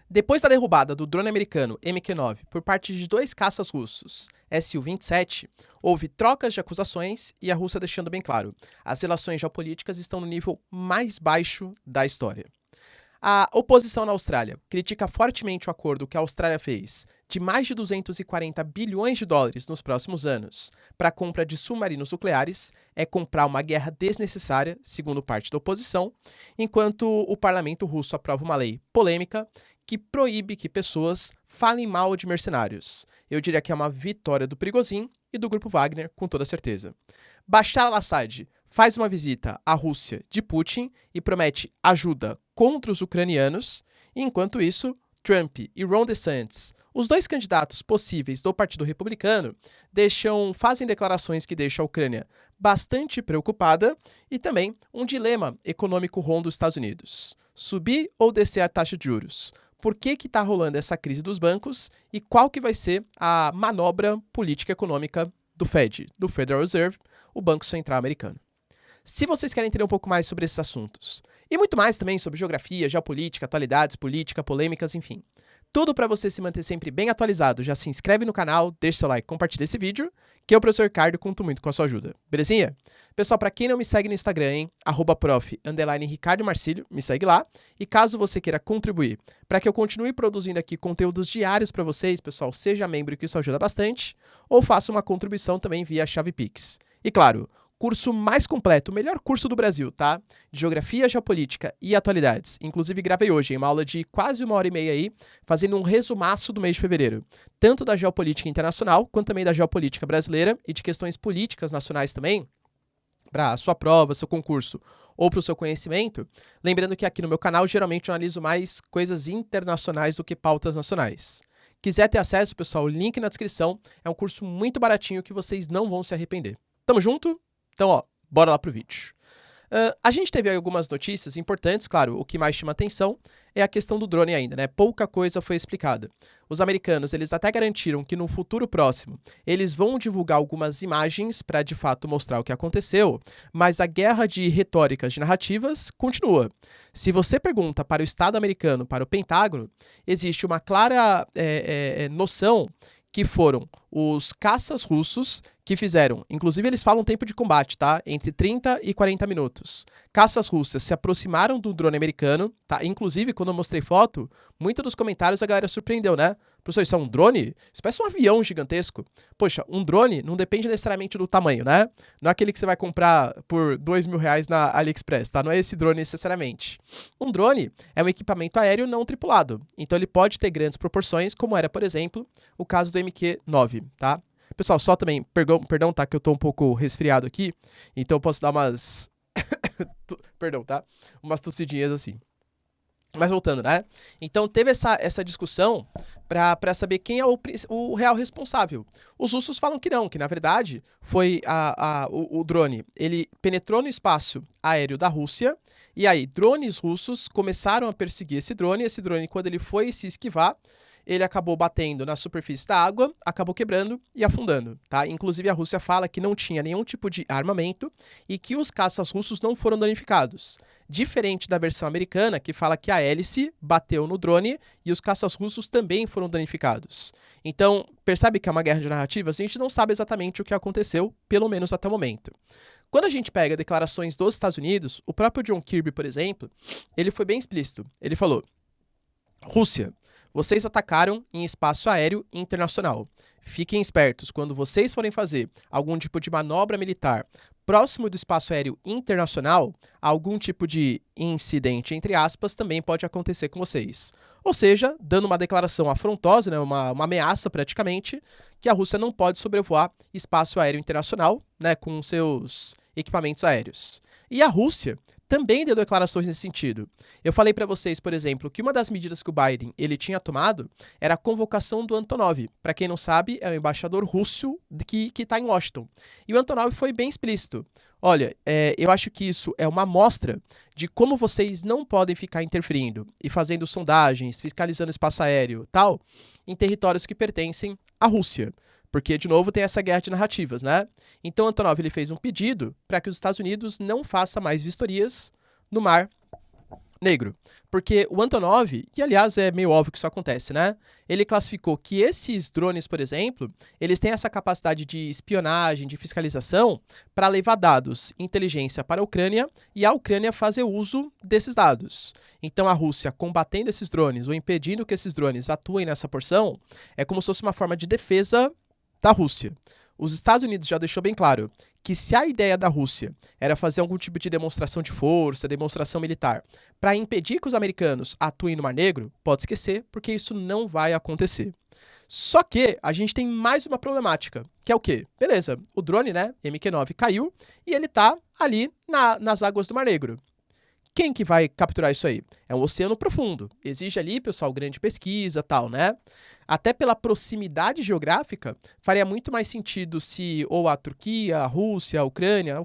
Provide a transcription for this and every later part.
Depois da derrubada do drone americano MQ-9 por parte de dois caças russos, Su-27, houve trocas de acusações e a Rússia deixando bem claro, as relações geopolíticas estão no nível mais baixo da história. A oposição na Austrália critica fortemente o acordo que a Austrália fez de mais de 240 bilhões de dólares nos próximos anos para a compra de submarinos nucleares, é comprar uma guerra desnecessária, segundo parte da oposição, enquanto o parlamento russo aprova uma lei polêmica que proíbe que pessoas falem mal de mercenários. Eu diria que é uma vitória do Prigozhin e do grupo Wagner, com toda certeza. Bashar al-Assad faz uma visita à Rússia de Putin e promete ajuda contra os ucranianos, e enquanto isso, Trump e Ron DeSantis, os dois candidatos possíveis do Partido Republicano, fazem declarações que deixam a Ucrânia bastante preocupada e também um dilema econômico ronda os Estados Unidos. Subir ou descer a taxa de juros? Por que está rolando essa crise dos bancos e qual que vai ser a manobra política econômica do Fed, do Federal Reserve, o Banco Central Americano. Se vocês querem entender um pouco mais sobre esses assuntos, e muito mais também sobre geografia, geopolítica, atualidades, política, polêmicas, enfim, tudo para você se manter sempre bem atualizado, já se inscreve no canal, deixa seu like, compartilha esse vídeo, que eu, professor Ricardo, conto muito com a sua ajuda. Belezinha? Pessoal, para quem não me segue no Instagram, hein, @prof_Ricardo Marcílio, me segue lá. E caso você queira contribuir para que eu continue produzindo aqui conteúdos diários para vocês, pessoal, seja membro, que isso ajuda bastante, ou faça uma contribuição também via chave Pix. E claro, curso mais completo, o melhor curso do Brasil, tá? De Geografia, Geopolítica e Atualidades. Inclusive, gravei hoje uma aula de quase 1h30 aí, fazendo um resumaço do mês de fevereiro. Tanto da geopolítica internacional, quanto também da geopolítica brasileira e de questões políticas nacionais também, para a sua prova, seu concurso ou para o seu conhecimento. Lembrando que aqui no meu canal, geralmente eu analiso mais coisas internacionais do que pautas nacionais. Quiser ter acesso, pessoal, o link na descrição. É um curso muito baratinho que vocês não vão se arrepender. Tamo junto? Então, ó, bora lá pro vídeo. A gente teve algumas notícias importantes, claro, o que mais chama atenção é a questão do drone ainda, né? Pouca coisa foi explicada. Os americanos, eles até garantiram que no futuro próximo eles vão divulgar algumas imagens para de fato mostrar o que aconteceu, mas a guerra de retóricas, de narrativas, continua. Se você pergunta para o Estado americano, para o Pentágono, existe uma clara noção que foram os caças russos que fizeram, inclusive eles falam tempo de combate, tá? Entre 30 e 40 minutos. Caças russas se aproximaram do drone americano, tá? Inclusive, quando eu mostrei foto, muitos dos comentários a galera surpreendeu, né? Professor, isso é um drone? Isso parece um avião gigantesco. Poxa, um drone não depende necessariamente do tamanho, né? Não é aquele que você vai comprar por R$2.000 na AliExpress, tá? Não é esse drone necessariamente. Um drone é um equipamento aéreo não tripulado. Então ele pode ter grandes proporções, como era, por exemplo, o caso do MQ-9, tá? Pessoal, só também, perdão, tá? Que eu tô um pouco resfriado aqui, então eu posso dar umas... perdão, tá? Umas tossidinhas assim. Mas voltando, né? Então teve essa discussão para saber quem é o real responsável. Os russos falam que não, que na verdade foi o drone. Ele penetrou no espaço aéreo da Rússia e aí drones russos começaram a perseguir esse drone. Esse drone, quando ele foi se esquivar, ele acabou batendo na superfície da água, acabou quebrando e afundando, tá? Inclusive a Rússia fala que não tinha nenhum tipo de armamento e que os caças russos não foram danificados. Diferente da versão americana, que fala que a hélice bateu no drone e os caças russos também foram danificados. Então, percebe que é uma guerra de narrativas? A gente não sabe exatamente o que aconteceu, pelo menos até o momento. Quando a gente pega declarações dos Estados Unidos, o próprio John Kirby, por exemplo, ele foi bem explícito. Ele falou: Rússia, vocês atacaram em espaço aéreo internacional. Fiquem espertos, quando vocês forem fazer algum tipo de manobra militar próximo do espaço aéreo internacional, algum tipo de incidente, entre aspas, também pode acontecer com vocês. Ou seja, dando uma declaração afrontosa, né, uma ameaça praticamente, que a Rússia não pode sobrevoar espaço aéreo internacional, né, com seus equipamentos aéreos. E a Rússia também deu declarações nesse sentido. Eu falei para vocês, por exemplo, que uma das medidas que o Biden ele tinha tomado era a convocação do Antonov. Para quem não sabe, é o embaixador russo que está em Washington. E o Antonov foi bem explícito. Olha, eu acho que isso é uma amostra de como vocês não podem ficar interferindo e fazendo sondagens, fiscalizando espaço aéreo tal, em territórios que pertencem à Rússia. Porque, de novo, tem essa guerra de narrativas, né? Então, Antonov ele fez um pedido para que os Estados Unidos não façam mais vistorias no mar Negro. Porque o Antonov, e aliás é meio óbvio que isso acontece, né? Ele classificou que esses drones, por exemplo, eles têm essa capacidade de espionagem, de fiscalização, para levar dados, inteligência para a Ucrânia e a Ucrânia fazer uso desses dados. Então a Rússia combatendo esses drones ou impedindo que esses drones atuem nessa porção é como se fosse uma forma de defesa da Rússia. Os Estados Unidos já deixou bem claro que se a ideia da Rússia era fazer algum tipo de demonstração de força, demonstração militar, para impedir que os americanos atuem no Mar Negro, pode esquecer, porque isso não vai acontecer. Só que a gente tem mais uma problemática, que é o quê? Beleza, o drone, né, MQ-9, caiu e ele tá ali nas águas do Mar Negro. Quem que vai capturar isso aí? É um oceano profundo. Exige ali, pessoal, grande pesquisa, tal, né? Até pela proximidade geográfica, faria muito mais sentido se ou a Turquia, a Rússia, a Ucrânia,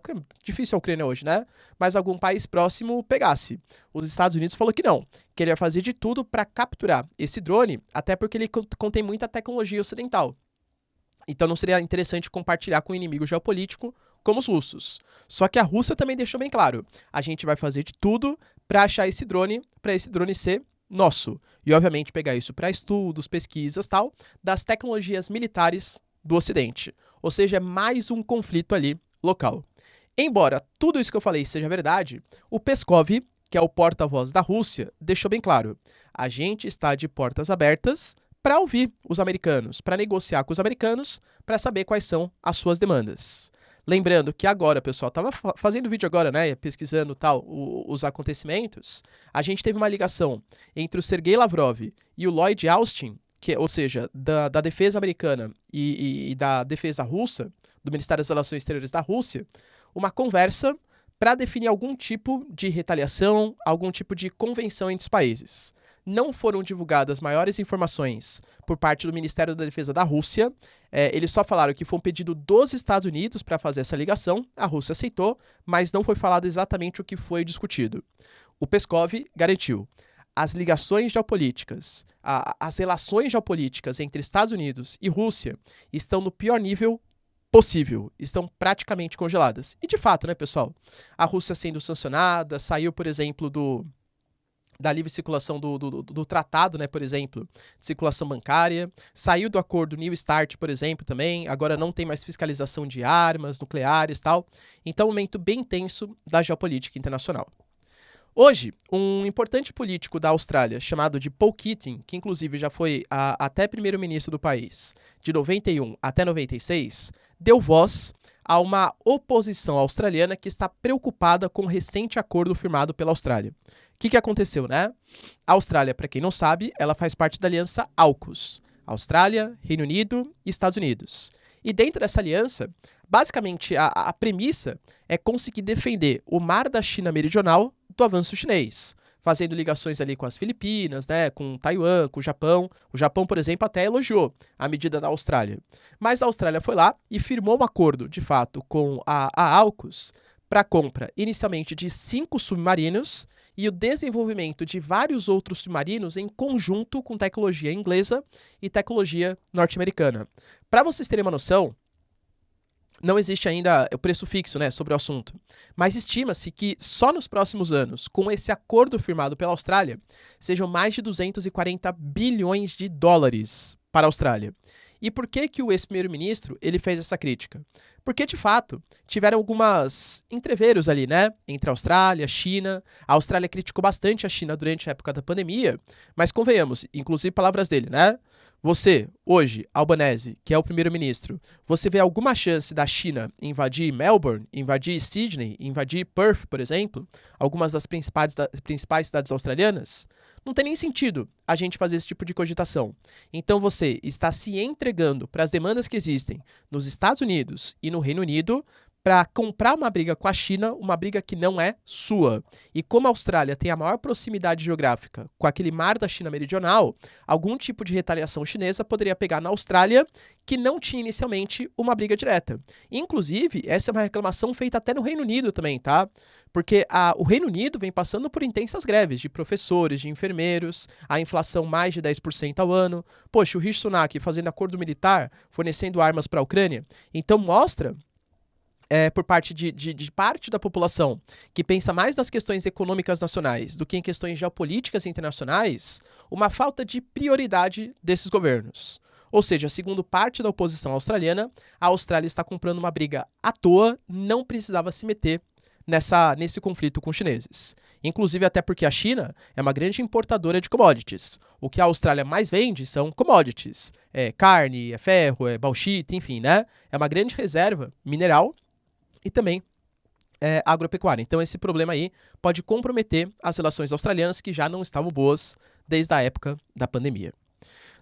difícil a Ucrânia hoje, né? Mas algum país próximo pegasse. Os Estados Unidos falou que não, que ele ia fazer de tudo para capturar esse drone, até porque ele contém muita tecnologia ocidental. Então não seria interessante compartilhar com o inimigo geopolítico como os russos. Só que a Rússia também deixou bem claro, a gente vai fazer de tudo para achar esse drone, para esse drone ser nosso. E obviamente pegar isso para estudos, pesquisas, tal, das tecnologias militares do Ocidente. Ou seja, é mais um conflito ali local. Embora tudo isso que eu falei seja verdade, o Peskov, que é o porta-voz da Rússia, deixou bem claro, a gente está de portas abertas para ouvir os americanos, para negociar com os americanos, para saber quais são as suas demandas. Lembrando que agora, pessoal, estava fazendo vídeo agora, né, pesquisando tal, os acontecimentos, a gente teve uma ligação entre o Sergei Lavrov e o Lloyd Austin, ou seja, da defesa americana e da defesa russa, do Ministério das Relações Exteriores da Rússia, uma conversa para definir algum tipo de retaliação, algum tipo de convenção entre os países. Não foram divulgadas maiores informações por parte do Ministério da Defesa da Rússia. Eles só falaram que foi um pedido dos Estados Unidos para fazer essa ligação. A Rússia aceitou, mas não foi falado exatamente o que foi discutido. O Peskov garantiu. As ligações geopolíticas, as relações geopolíticas entre Estados Unidos e Rússia estão no pior nível possível, estão praticamente congeladas. E de fato, né, pessoal? A Rússia sendo sancionada, saiu, por exemplo, da livre circulação do tratado, né, por exemplo, de circulação bancária, saiu do acordo New START, por exemplo, também, agora não tem mais fiscalização de armas nucleares e tal, então é um momento bem tenso da geopolítica internacional. Hoje, um importante político da Austrália, chamado de Paul Keating, que inclusive já foi até primeiro-ministro do país, de 91 até 96, deu voz a uma oposição australiana que está preocupada com o recente acordo firmado pela Austrália. O que aconteceu, né? A Austrália, para quem não sabe, ela faz parte da aliança AUKUS, Austrália, Reino Unido e Estados Unidos. E dentro dessa aliança, basicamente, a premissa é conseguir defender o Mar da China Meridional do avanço chinês, fazendo ligações ali com as Filipinas, né, com Taiwan, com o Japão. O Japão, por exemplo, até elogiou a medida da Austrália. Mas a Austrália foi lá e firmou um acordo, de fato, com a AUKUS para a compra, inicialmente, de 5 submarinos e o desenvolvimento de vários outros submarinos em conjunto com tecnologia inglesa e tecnologia norte-americana. Para vocês terem uma noção, não existe ainda o preço fixo, né, sobre o assunto, mas estima-se que só nos próximos anos, com esse acordo firmado pela Austrália, sejam mais de 240 bilhões de dólares para a Austrália. E por que o ex-primeiro-ministro ele fez essa crítica? Porque, de fato, tiveram algumas entreveros ali, né? Entre a Austrália, a China. A Austrália criticou bastante a China durante a época da pandemia, mas convenhamos, inclusive palavras dele, né? Você, hoje, Albanese, que é o primeiro-ministro, você vê alguma chance da China invadir Melbourne, invadir Sydney, invadir Perth, por exemplo? Algumas das principais cidades australianas? Não tem nem sentido a gente fazer esse tipo de cogitação. Então você está se entregando para as demandas que existem nos Estados Unidos e no Reino Unido para comprar uma briga com a China, uma briga que não é sua. E como a Austrália tem a maior proximidade geográfica com aquele mar da China Meridional, algum tipo de retaliação chinesa poderia pegar na Austrália, que não tinha inicialmente uma briga direta. Inclusive, essa é uma reclamação feita até no Reino Unido também, tá? Porque o Reino Unido vem passando por intensas greves de professores, de enfermeiros, a inflação mais de 10% ao ano. Poxa, o Rishi Sunak fazendo acordo militar, fornecendo armas para a Ucrânia. Então mostra por parte de parte da população que pensa mais nas questões econômicas nacionais do que em questões geopolíticas internacionais, uma falta de prioridade desses governos. Ou seja, segundo parte da oposição australiana, a Austrália está comprando uma briga à toa, não precisava se meter nesse conflito com os chineses. Inclusive até porque a China é uma grande importadora de commodities. O que a Austrália mais vende são commodities. É carne, é ferro, é bauxita, enfim, né? É uma grande reserva mineral e também agropecuária. Então esse problema aí pode comprometer as relações australianas que já não estavam boas desde a época da pandemia.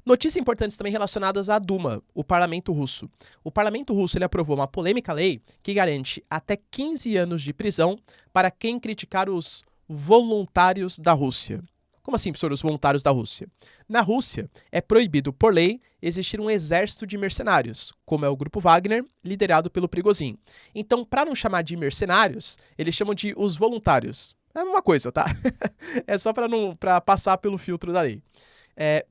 Notícias importantes também relacionadas à Duma, o parlamento russo. O parlamento russo ele aprovou uma polêmica lei que garante até 15 anos de prisão para quem criticar os voluntários da Rússia. Como assim, professor, os voluntários da Rússia? Na Rússia, é proibido por lei existir um exército de mercenários, como é o Grupo Wagner, liderado pelo Prigozhin. Então, para não chamar de mercenários, eles chamam de os voluntários. É uma coisa, tá? É só para passar pelo filtro da lei.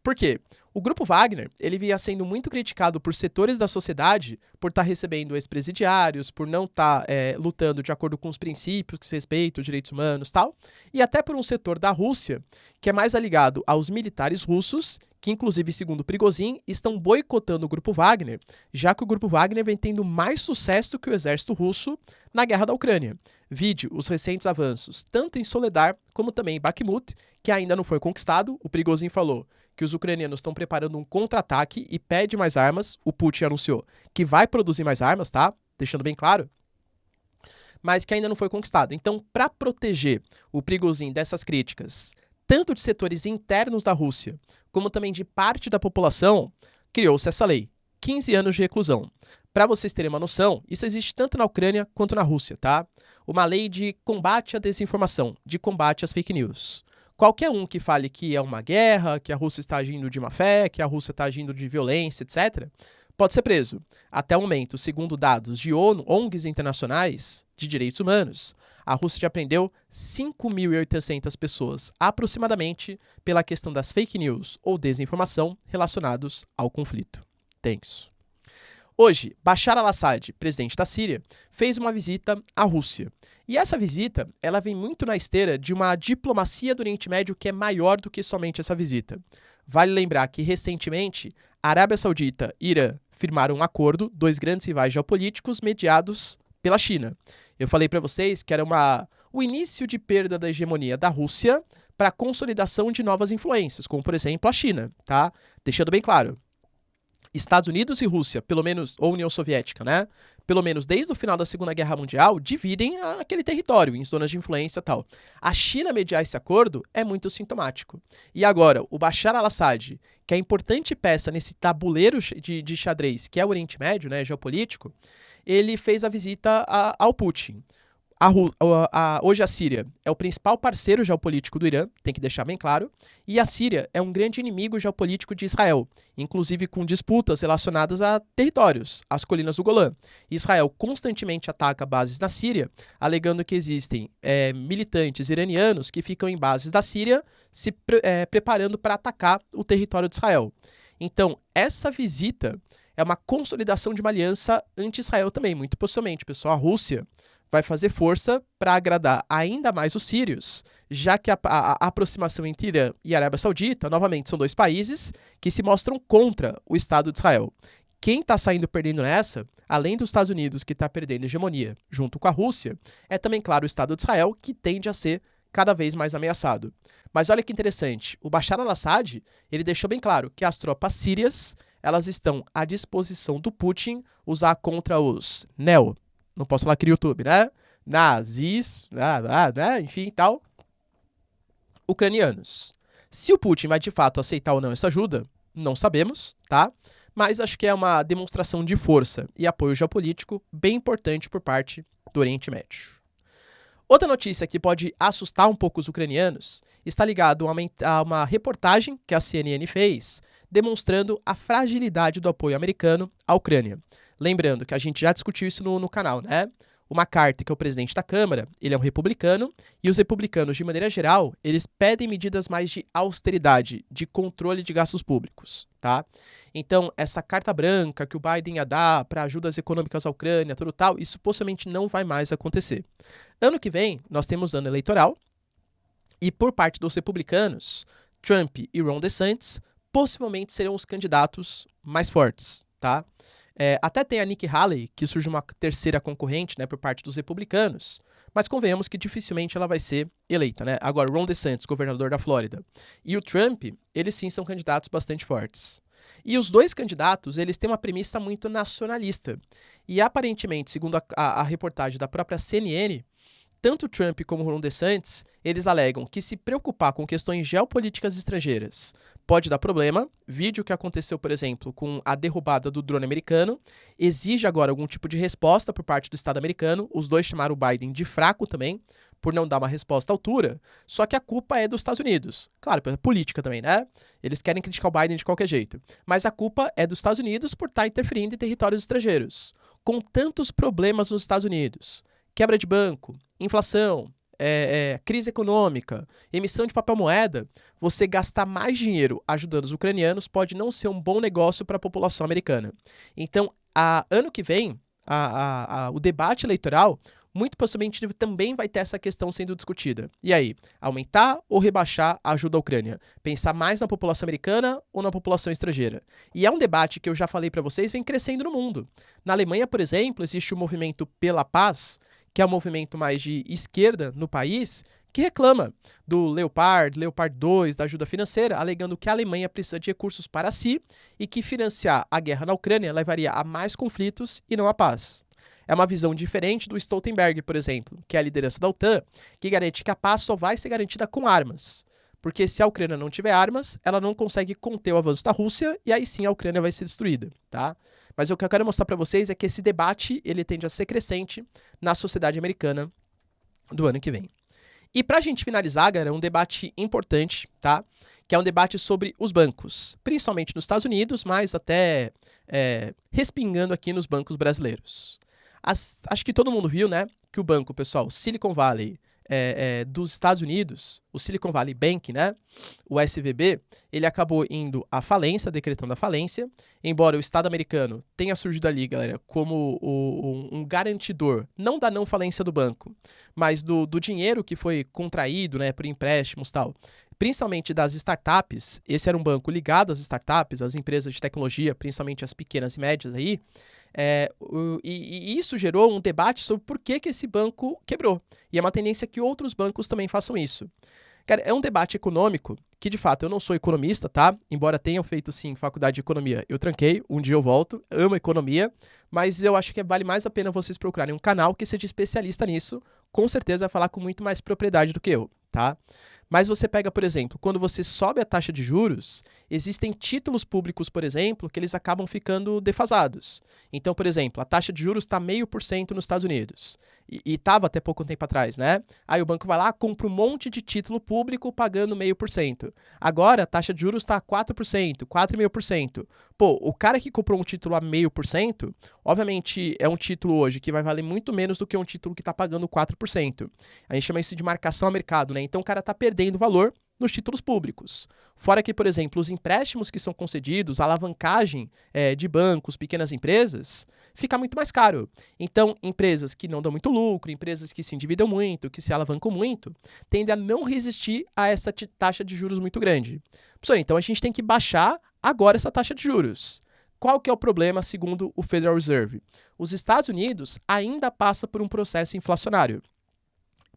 Por quê? O Grupo Wagner, ele vinha sendo muito criticado por setores da sociedade por estar recebendo ex-presidiários, por não estar lutando de acordo com os princípios que se respeitam os direitos humanos e tal, e até por um setor da Rússia que é mais ligado aos militares russos, que inclusive, segundo Prigozhin, estão boicotando o Grupo Wagner, já que o Grupo Wagner vem tendo mais sucesso que o exército russo na guerra da Ucrânia. Vide os recentes avanços, tanto em Soledar como também em Bakhmut, que ainda não foi conquistado. O Prigozhin falou que os ucranianos estão preparando um contra-ataque e pede mais armas. O Putin anunciou que vai produzir mais armas, tá? Deixando bem claro. Mas que ainda não foi conquistado. Então, para proteger o Prigozhin dessas críticas, tanto de setores internos da Rússia, como também de parte da população, criou-se essa lei. 15 anos de reclusão. Para vocês terem uma noção, isso existe tanto na Ucrânia quanto na Rússia, tá? Uma lei de combate à desinformação, de combate às fake news. Qualquer um que fale que é uma guerra, que a Rússia está agindo de má fé, que a Rússia está agindo de violência, etc., pode ser preso. Até o momento, segundo dados de ONGs internacionais de direitos humanos, a Rússia já prendeu 5.800 pessoas, aproximadamente, pela questão das fake news ou desinformação relacionados ao conflito. Tenso. Hoje, Bashar al-Assad, presidente da Síria, fez uma visita à Rússia. E essa visita, ela vem muito na esteira de uma diplomacia do Oriente Médio que é maior do que somente essa visita. Vale lembrar que, recentemente, a Arábia Saudita e Irã firmaram um acordo, dois grandes rivais geopolíticos mediados pela China. Eu falei para vocês que era o início de perda da hegemonia da Rússia para a consolidação de novas influências, como, por exemplo, a China, tá? Deixando bem claro. Estados Unidos e Rússia, pelo menos, ou União Soviética, né? Pelo menos desde o final da Segunda Guerra Mundial, dividem aquele território em zonas de influência e tal. A China mediar esse acordo é muito sintomático. E agora, o Bashar al-Assad, que é importante peça nesse tabuleiro de xadrez, que é o Oriente Médio, né, geopolítico, ele fez a visita ao Putin. Hoje a Síria é o principal parceiro geopolítico do Irã, tem que deixar bem claro, e a Síria é um grande inimigo geopolítico de Israel, inclusive com disputas relacionadas a territórios, as colinas do Golã. Israel constantemente ataca bases na Síria, alegando que existem militantes iranianos que ficam em bases da Síria se preparando para atacar o território de Israel. Então, essa visita é uma consolidação de uma aliança anti-Israel também, muito possivelmente, pessoal. A Rússia vai fazer força para agradar ainda mais os sírios, já que a aproximação entre Irã e Arábia Saudita, novamente, são dois países que se mostram contra o Estado de Israel. Quem está saindo perdendo nessa, além dos Estados Unidos, que está perdendo hegemonia junto com a Rússia, é também, claro, o Estado de Israel, que tende a ser cada vez mais ameaçado. Mas olha que interessante, o Bashar al-Assad, ele deixou bem claro que as tropas sírias, elas estão à disposição do Putin usar contra os não posso falar aqui no YouTube, né? Nazis, né? Enfim, tal. Ucranianos. Se o Putin vai de fato aceitar ou não essa ajuda, não sabemos, tá? Mas acho que é uma demonstração de força e apoio geopolítico bem importante por parte do Oriente Médio. Outra notícia que pode assustar um pouco os ucranianos está ligado a uma reportagem que a CNN fez, demonstrando a fragilidade do apoio americano à Ucrânia. Lembrando que a gente já discutiu isso no canal, né? o McCarthy, que é o presidente da Câmara, ele é um republicano, e os republicanos, de maneira geral, eles pedem medidas mais de austeridade, de controle de gastos públicos, tá? Então, essa carta branca que o Biden ia dar para ajudas econômicas à Ucrânia, tudo tal, isso possivelmente não vai mais acontecer. Ano que vem, nós temos ano eleitoral, e por parte dos republicanos, Trump e Ron DeSantis possivelmente serão os candidatos mais fortes, tá? Até tem a Nikki Haley, que surge uma terceira concorrente, né, por parte dos republicanos, mas convenhamos que dificilmente ela vai ser eleita, né? Agora, Ron DeSantis, governador da Flórida, e o Trump, eles sim são candidatos bastante fortes. E os dois candidatos, eles têm uma premissa muito nacionalista. E aparentemente, segundo a reportagem da própria CNN, tanto Trump como Ron DeSantis, eles alegam que se preocupar com questões geopolíticas estrangeiras pode dar problema. Vídeo que aconteceu, por exemplo, com a derrubada do drone americano, exige agora algum tipo de resposta por parte do Estado americano. Os dois chamaram o Biden de fraco também, por não dar uma resposta à altura, só que a culpa é dos Estados Unidos. Claro, pela política também, né? Eles querem criticar o Biden de qualquer jeito. Mas a culpa é dos Estados Unidos por estar interferindo em territórios estrangeiros. Com tantos problemas nos Estados Unidos, quebra de banco, inflação, crise econômica, emissão de papel moeda, você gastar mais dinheiro ajudando os ucranianos pode não ser um bom negócio para a população americana. Então, ano que vem, o debate eleitoral, muito possivelmente também vai ter essa questão sendo discutida. E aí, aumentar ou rebaixar a ajuda à Ucrânia? Pensar mais na população americana ou na população estrangeira? E é um debate que eu já falei para vocês, vem crescendo no mundo. Na Alemanha, por exemplo, existe o movimento Pela Paz, que é um movimento mais de esquerda no país, que reclama do Leopard 2, da ajuda financeira, alegando que a Alemanha precisa de recursos para si e que financiar a guerra na Ucrânia levaria a mais conflitos e não a paz. É uma visão diferente do Stoltenberg, por exemplo, que é a liderança da OTAN, que garante que a paz só vai ser garantida com armas. Porque se a Ucrânia não tiver armas, ela não consegue conter o avanço da Rússia e aí sim a Ucrânia vai ser destruída, tá? Mas o que eu quero mostrar para vocês é que esse debate ele tende a ser crescente na sociedade americana do ano que vem. E pra gente finalizar, galera, um debate importante, tá? Que é um debate sobre os bancos, principalmente nos Estados Unidos, mas até respingando aqui nos bancos brasileiros. Acho que todo mundo viu, né, que o banco, pessoal, Silicon Valley dos Estados Unidos, o Silicon Valley Bank, né, o SVB, ele acabou indo à falência, decretando a falência, embora o Estado americano tenha surgido ali, galera, como um garantidor, não da não falência do banco, mas do dinheiro que foi contraído, né, por empréstimos e tal, principalmente das startups. Esse era um banco ligado às startups, às empresas de tecnologia, principalmente as pequenas e médias aí, e isso gerou um debate sobre por que esse banco quebrou. E é uma tendência que outros bancos também façam isso. Cara, é um debate econômico que, de fato, eu não sou economista, tá? Embora tenha feito, sim, faculdade de economia, eu tranquei, um dia eu volto, amo economia, mas eu acho que vale mais a pena vocês procurarem um canal que seja especialista nisso, com certeza vai falar com muito mais propriedade do que eu, tá? Mas você pega, por exemplo, quando você sobe a taxa de juros, existem títulos públicos, por exemplo, que eles acabam ficando defasados. Então, por exemplo, a taxa de juros está 0,5% nos Estados Unidos. E estava até pouco tempo atrás, né? Aí o banco vai lá, compra um monte de título público pagando 0,5%. Agora, a taxa de juros está 4%, 4,5%. Pô, o cara que comprou um título a 0,5%, obviamente é um título hoje que vai valer muito menos do que um título que está pagando 4%. A gente chama isso de marcação a mercado, né? Então o cara está perdendo valor nos títulos públicos. Fora que, por exemplo, os empréstimos que são concedidos, a alavancagem de bancos, pequenas empresas, fica muito mais caro. Então, empresas que não dão muito lucro, empresas que se endividam muito, que se alavancam muito, tendem a não resistir a essa taxa de juros muito grande. Professor, então a gente tem que baixar agora essa taxa de juros. Qual que é o problema, segundo o Federal Reserve? Os Estados Unidos ainda passa por um processo inflacionário.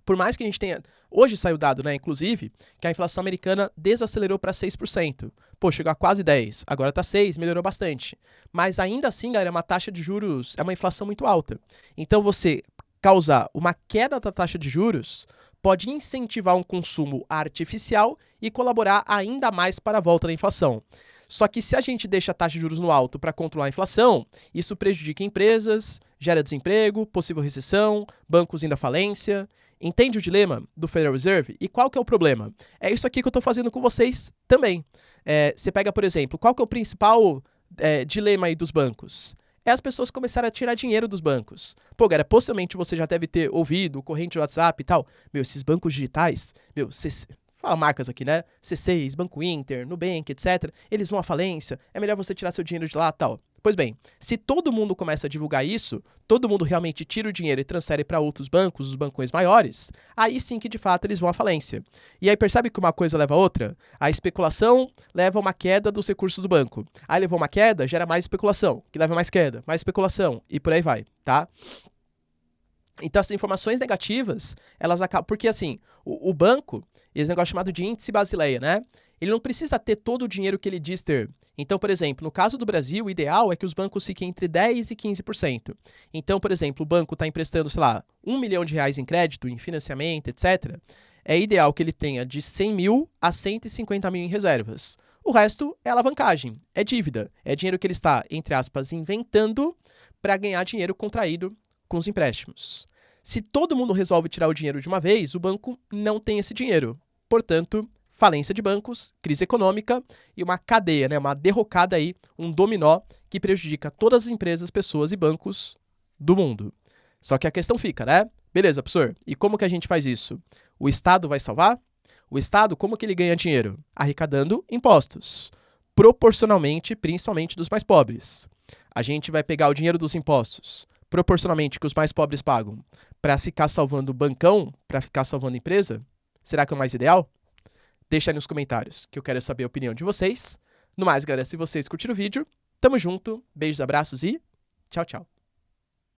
Por mais que a gente tenha... Hoje saiu o dado, né, inclusive, que a inflação americana desacelerou para 6%. Pô, chegou a quase 10%, agora está 6%, melhorou bastante. Mas ainda assim, galera, é uma taxa de juros, é uma inflação muito alta. Então, você causar uma queda da taxa de juros pode incentivar um consumo artificial e colaborar ainda mais para a volta da inflação. Só que se a gente deixa a taxa de juros no alto para controlar a inflação, isso prejudica empresas, gera desemprego, possível recessão, bancos indo à falência. Entende o dilema do Federal Reserve? E qual que é o problema? É isso aqui que eu estou fazendo com vocês também. Você pega, por exemplo, qual que é o principal dilema aí dos bancos? é as pessoas começarem a tirar dinheiro dos bancos. Pô, galera, possivelmente você já deve ter ouvido, corrente de WhatsApp e tal. Meu, esses bancos digitais, meu, fala marcas aqui, né? C6, Banco Inter, Nubank, etc. Eles vão à falência, é melhor você tirar seu dinheiro de lá e tal. Pois bem, se todo mundo começa a divulgar isso, todo mundo realmente tira o dinheiro e transfere para outros bancos, os bancões maiores, aí sim que de fato eles vão à falência. E aí percebe que uma coisa leva a outra? A especulação leva a uma queda dos recursos do banco. Aí levou uma queda, gera mais especulação, que leva a mais queda, mais especulação, e por aí vai, tá? Então, essas informações negativas, elas acabam. Porque, assim, o banco, esse negócio chamado de índice Basileia, né? Ele não precisa ter todo o dinheiro que ele diz ter. Então, por exemplo, no caso do Brasil, o ideal é que os bancos fiquem entre 10% e 15%. Então, por exemplo, o banco está emprestando, sei lá, R$1 milhão em crédito, em financiamento, etc. É ideal que ele tenha de 100 mil a 150 mil em reservas. O resto é alavancagem, é dívida, é dinheiro que ele está, entre aspas, inventando para ganhar dinheiro contraído com os empréstimos. Se todo mundo resolve tirar o dinheiro de uma vez, o banco não tem esse dinheiro. Portanto, falência de bancos, crise econômica e uma cadeia, né, uma derrocada aí, um dominó que prejudica todas as empresas, pessoas e bancos do mundo. Só que a questão fica, né? Beleza, professor, e como que a gente faz isso? O Estado vai salvar? O Estado, como que ele ganha dinheiro? Arrecadando impostos, proporcionalmente, principalmente dos mais pobres. A gente vai pegar o dinheiro dos impostos, proporcionalmente que os mais pobres pagam, para ficar salvando o bancão, para ficar salvando a empresa? Será que é o mais ideal? Deixa aí nos comentários, que eu quero saber a opinião de vocês. No mais, galera, se vocês curtiram o vídeo, tamo junto, beijos, abraços e tchau, tchau.